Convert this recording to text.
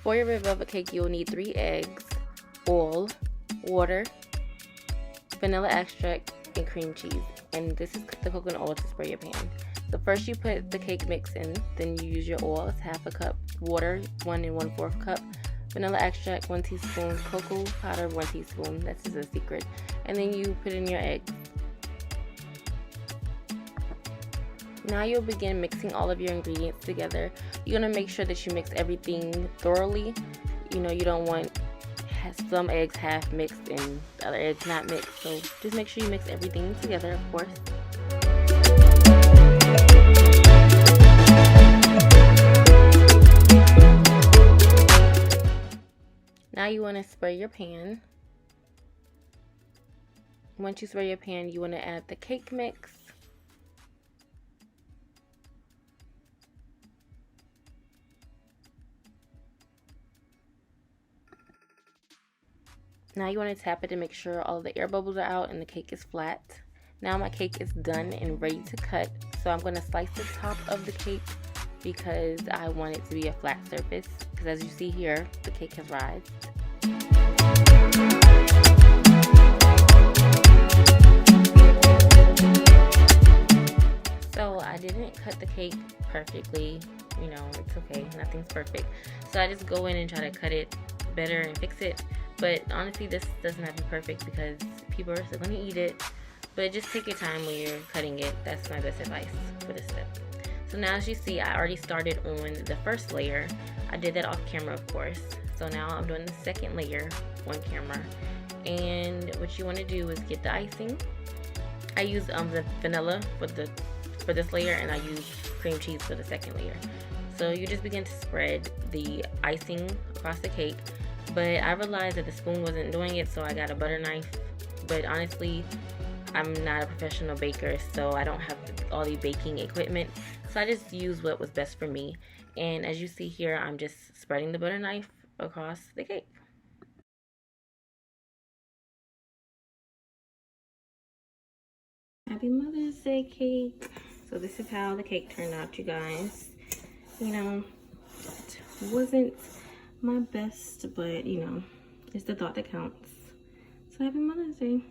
For your red velvet cake, you'll need 3 eggs, oil, water, vanilla extract, and cream cheese. And this is the coconut oil to spray your pan. So first you put the cake mix in, then you use your oil, it's half a cup, water, 1 1/4 cup, vanilla extract, 1 teaspoon, cocoa powder, 1 teaspoon, that's just a secret. And then you put in your eggs. Now you'll begin mixing all of your ingredients together. You're gonna make sure that you mix everything thoroughly. You know, you don't want some eggs half mixed and the other eggs not mixed. So just make sure you mix everything together, of course. Now you want to spray your pan. Once you spray your pan, you want to add the cake mix. Now you want to tap it to make sure all the air bubbles are out and the cake is flat. Now my cake is done and ready to cut. So I'm going to slice the top of the cake because I want it to be a flat surface. Because as you see here, the cake has rised. So I didn't cut the cake perfectly. You know, it's okay. Nothing's perfect. So I just go in and try to cut it better and fix it. But honestly, this doesn't have to be perfect because people are still going to eat it. But just take your time when you're cutting it. That's my best advice for this step. So now as you see, I already started on the first layer. I did that off camera, of course. So now I'm doing the second layer on camera. And what you want to do is get the icing. I use the vanilla for this layer, and I use cream cheese for the second layer. So you just begin to spread the icing across the cake. But I realized that the spoon wasn't doing it, so I got a butter knife. But honestly, I'm not a professional baker, so I don't have all the baking equipment. So I just used what was best for me. And as you see here, I'm just spreading the butter knife across the cake. Happy Mother's Day cake. So this is how the cake turned out, you guys. You know, it wasn't my best, but you know, it's the thought that counts. So happy Mother's Day.